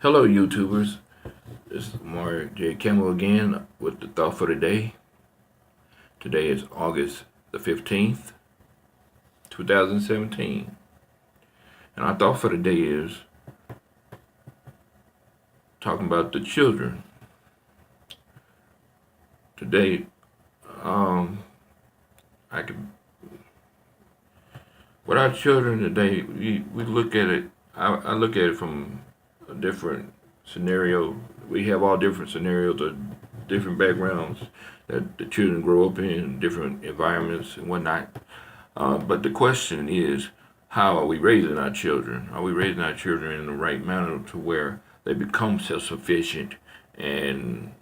Hello, YouTubers. This is Mario J. Campbell again with the thought for the day. Today is August the 15th, 2017. And our thought for the day is talking about the children. Today, I can, with our children today, we look at it, I look at it from a different scenario. We have all different scenarios or different backgrounds that the children grow up in, different environments and whatnot. But the question is, how are we raising our children? Are we raising our children in the right manner to where they become self-sufficient and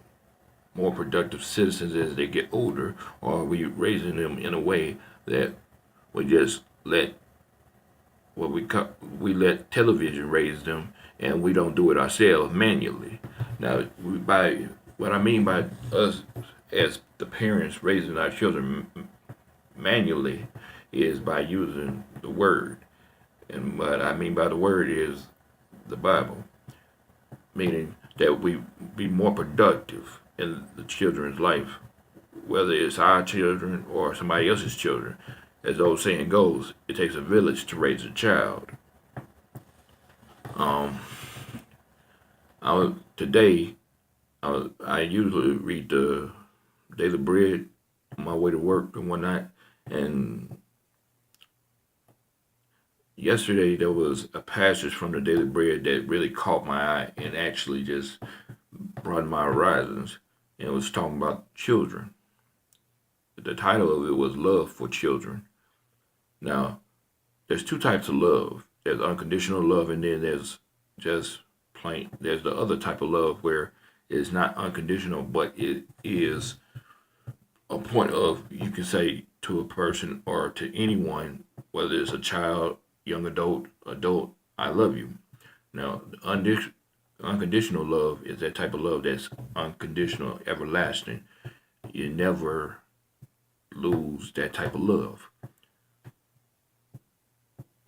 more productive citizens as they get older? Or are we raising them in a way that we just let we let television raise them, and we don't do it ourselves manually? Now, by what I mean by us as the parents raising our children manually is by using the word. And what I mean by the word is the Bible, meaning that we be more productive in the children's life, whether it's our children or somebody else's children. As the old saying goes, it takes a village to raise a child. Um, Today, I usually read the Daily Bread on my way to work and whatnot. And yesterday there was a passage from the Daily Bread that really caught my eye and actually just broadened my horizons. And it was talking about children. The title of it was Love for Children. Now, there's two types of love. There's unconditional love, and then there's just plain. There's the other type of love where it's not unconditional, but it is a point of, you can say to a person or to anyone, whether it's a child, young adult, I love you. Now, unconditional love is that type of love that's unconditional, everlasting. You never lose that type of love.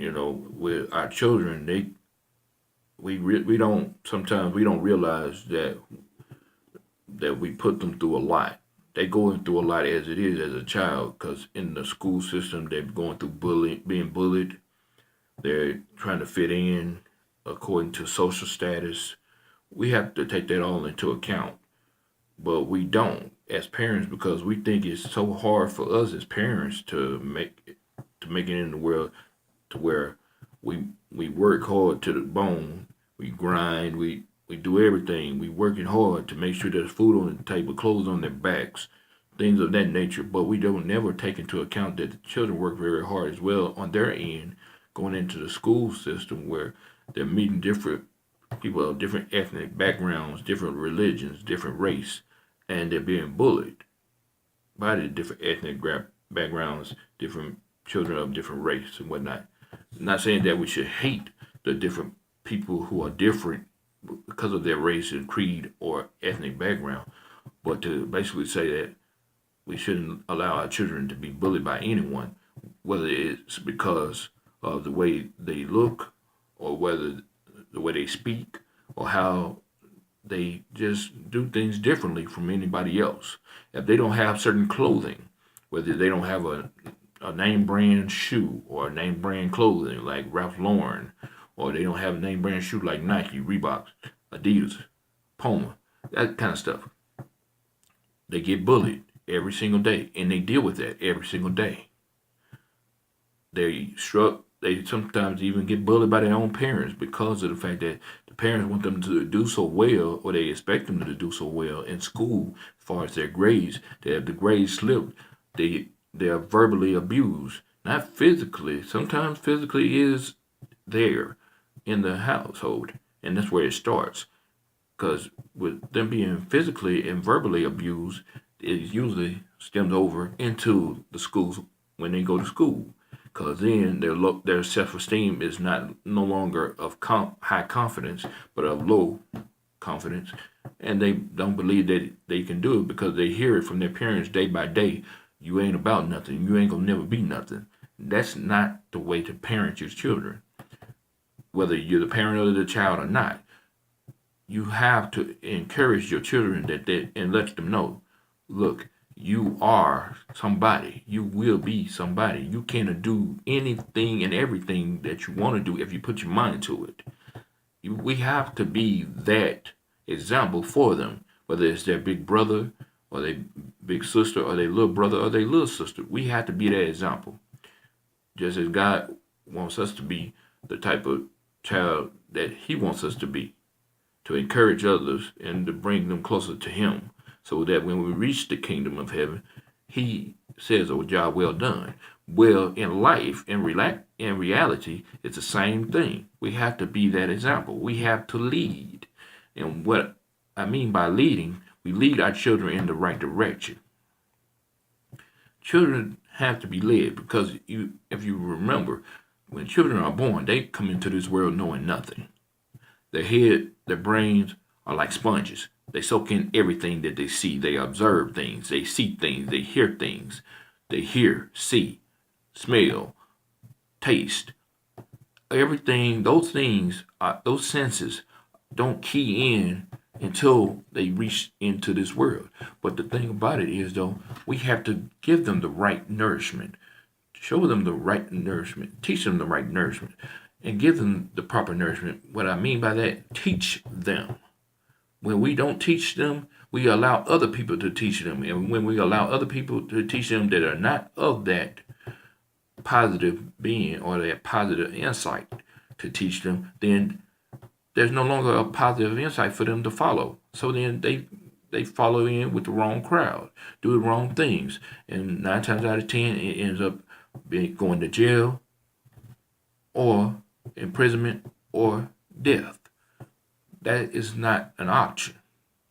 With our children, we don't sometimes we don't realize that we put them through a lot. They're going through a lot as it is as a child, because in the school system they're going through being bullied. They're trying to fit in according to social status. We have to take that all into account, but we don't as parents, because we think it's so hard for us as parents to make it in the world, to where we work hard to the bone. We grind. We do everything. We working hard to make sure there's food on the table, clothes on their backs, things of that nature. But we don't never take into account that the children work very hard as well on their end, going into the school system where they're meeting different people of different ethnic backgrounds, different religions, different race, and they're being bullied by the different ethnic backgrounds, different children of different race and whatnot. I'm not saying that we should hate the different people who are different because of their race and creed or ethnic background, but to basically say that we shouldn't allow our children to be bullied by anyone, whether it's because of the way they look, or whether the way they speak, or how they just do things differently from anybody else. If they don't have certain clothing, whether they don't have a name brand shoe or a name brand clothing like Ralph Lauren, or they don't have a name brand shoe like Nike, Reebok, Adidas, Puma, that kind of stuff. They get bullied every single day, and they deal with that every single day. They sometimes even get bullied by their own parents because of the fact that the parents want them to do so well, or they expect them to do so well in school as far as their grades, that if the grades slip, they're verbally abused. Not physically. Sometimes physically is there in the household, and that's where it starts. Because with them being physically and verbally abused, it usually stems over into the schools when they go to school. Because then their self esteem is not no longer of high confidence, but of low confidence, and they don't believe that they can do it because they hear it from their parents day by day. You ain't about nothing. You ain't gonna never be nothing. That's not the way to parent your children, whether you're the parent of the child or not. you have to encourage your children and let them know, look, you are somebody. You will be somebody. You can do anything and everything that you want to do if you put your mind to it. We have to be that example for them, whether it's their big brother or their big sister or their little brother or their little sister. We have to be that example. Just as God wants us to be the type of child that He wants us to be, to encourage others and to bring them closer to Him, so that when we reach the kingdom of heaven, He says, "Oh, job well done." Well, in life, in reality, it's the same thing. We have to be that example. We have to lead. And what I mean by leading, we lead our children in the right direction. Children have to be led because if you remember, when children are born, they come into this world knowing nothing. Their head, their brains are like sponges. They soak in everything that they see. They observe things. They see things. They hear things. They hear, see, smell, taste. Everything, those senses don't key in until they reach into this world. But the thing about it is, though, we have to give them the right nourishment, show them the right nourishment, teach them the right nourishment, and give them the proper nourishment. What I mean by that, teach them. When we don't teach them, we allow other people to teach them. And when we allow other people to teach them that are not of that positive being or that positive insight to teach them, then there's no longer a positive insight for them to follow. So then they follow in with the wrong crowd, do the wrong things, and 9 times out of 10 it ends up going to jail or imprisonment or death. That is not an option.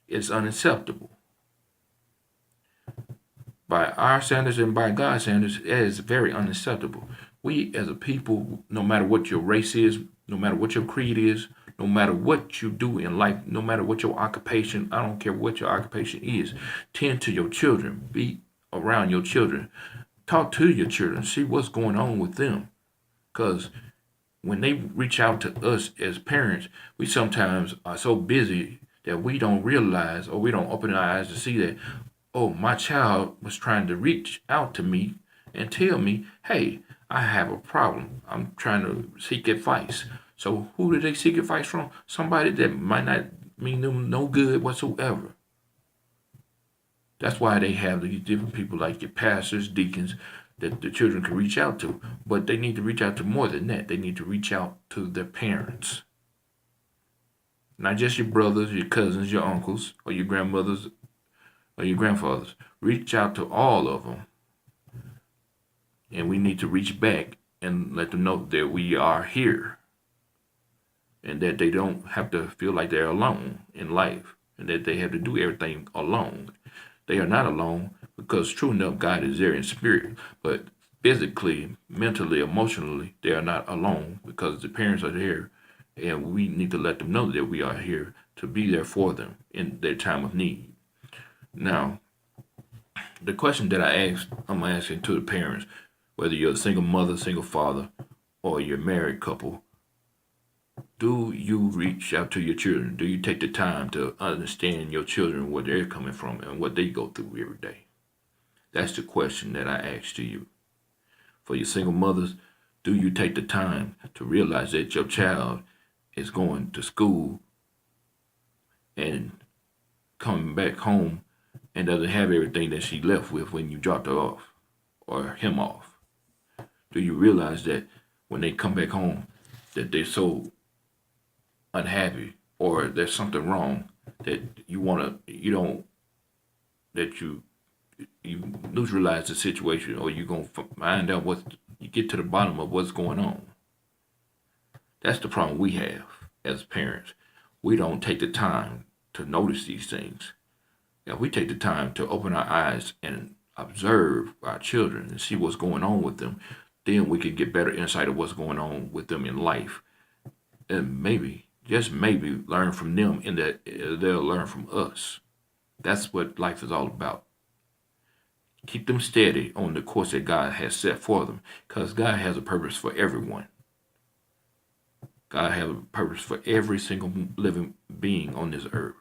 It's unacceptable. By our standards and by God's standards, it is very unacceptable. We as a people, no matter what your race is, no matter what your creed is, no matter what you do in life, no matter what your occupation, I don't care what your occupation is, tend to your children, be around your children, talk to your children, see what's going on with them. Because when they reach out to us as parents, we sometimes are so busy that we don't realize or we don't open our eyes to see that, oh, my child was trying to reach out to me and tell me, hey, I have a problem. I'm trying to seek advice. So who do they seek advice from? Somebody that might not mean them no good whatsoever. That's why they have these different people like your pastors, deacons, that the children can reach out to. But they need to reach out to more than that. They need to reach out to their parents. Not just your brothers, your cousins, your uncles, or your grandmothers, or your grandfathers. Reach out to all of them. And we need to reach back and let them know that we are here. And that they don't have to feel like they're alone in life. And that they have to do everything alone. They are not alone because true enough, God is there in spirit. But physically, mentally, emotionally, they are not alone because the parents are there. And we need to let them know that we are here to be there for them in their time of need. Now, the question that I'm asking to the parents, whether you're a single mother, single father, or you're a married couple, do you reach out to your children? Do you take the time to understand your children, where they're coming from and what they go through every day? That's the question that I ask to you. For your single mothers, do you take the time to realize that your child is going to school and coming back home and doesn't have everything that she left with when you dropped her off or him off? Do you realize that when they come back home that they're so unhappy or there's something wrong that you neutralize the situation, or you're going to find out you get to the bottom of what's going on? That's the problem we have as parents. We don't take the time to notice these things. If we take the time to open our eyes and observe our children and see what's going on with them, then we can get better insight of what's going on with them in life. And maybe, just maybe, learn from them, and that they'll learn from us. That's what life is all about. Keep them steady on the course that God has set for them, because God has a purpose for everyone. God has a purpose for every single living being on this earth.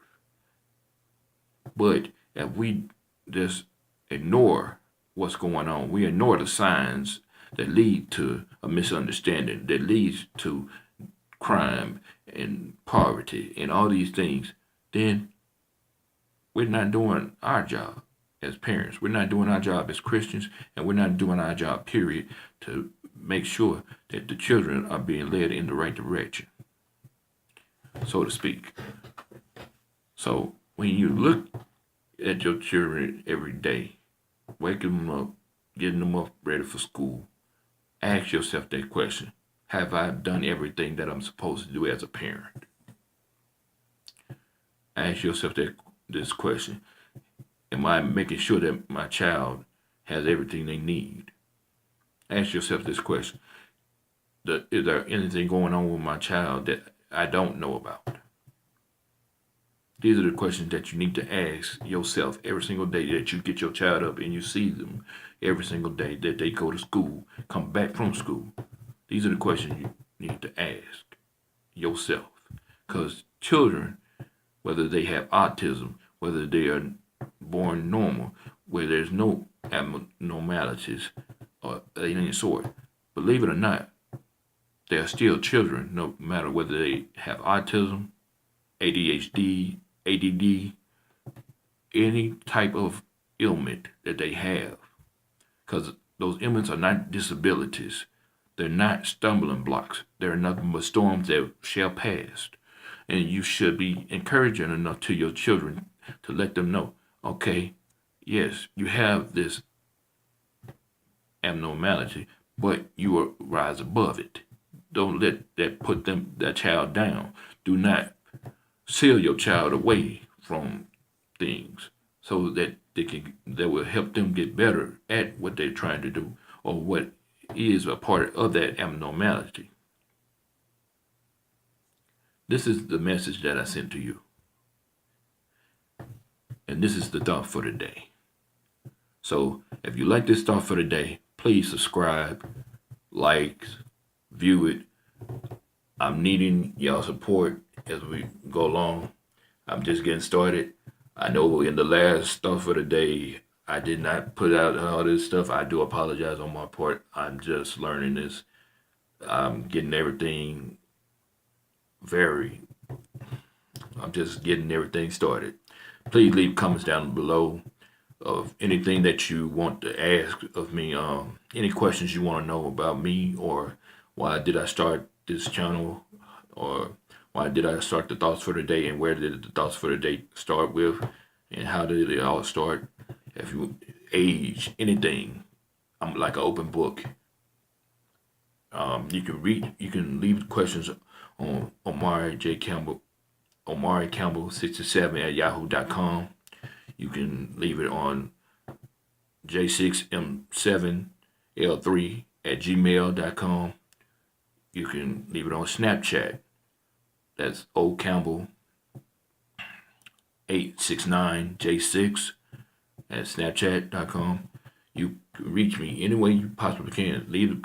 But if we just ignore what's going on, we ignore the signs that lead to a misunderstanding, that leads to crime and poverty and all these things, then we're not doing our job as parents. We're not doing our job as Christians, and we're not doing our job, period, to make sure that the children are being led in the right direction, so to speak. So when you look at your children every day, waking them up, getting them up ready for school, ask yourself that question. Have I done everything that I'm supposed to do as a parent? Ask yourself this question. Am I making sure that my child has everything they need? Ask yourself this question. Is there anything going on with my child that I don't know about? These are the questions that you need to ask yourself every single day that you get your child up and you see them every single day that they go to school, come back from school. These are the questions you need to ask yourself. Because children, whether they have autism, whether they are born normal, where there's no abnormalities or any sort, believe it or not, they are still children, no matter whether they have autism, ADHD, ADD, any type of ailment that they have. Because those ailments are not disabilities. They're not stumbling blocks. They're nothing but storms that shall pass. And you should be encouraging enough to your children to let them know, okay, yes, you have this abnormality, but you will rise above it. Don't let that put that child down. Do not seal your child away from things so that that will help them get better at what they're trying to do or what is a part of that abnormality. This is the message that I sent to you. And this is the thought for the day. So if you like this thought for the day, please subscribe, like, view it. I'm needing y'all support as we go along. I'm just getting started. I know in the last thought for the day, I did not put out all this stuff. I do apologize on my part. I'm just learning this. I'm getting everything I'm just getting everything started. Please leave comments down below of anything that you want to ask of me. Any questions you want to know about me, or why did I start this channel, or why did I start the thoughts for the day, and where did the thoughts for the day start with, and how did it all start? If you age, anything, I'm like an open book. You can leave questions on Omari Campbell 67 at yahoo.com. You can leave it on J6M7L3 at gmail.com. You can leave it on Snapchat. That's O Campbell 869J6 at snapchat.com. You can reach me any way you possibly can. Leave a comment.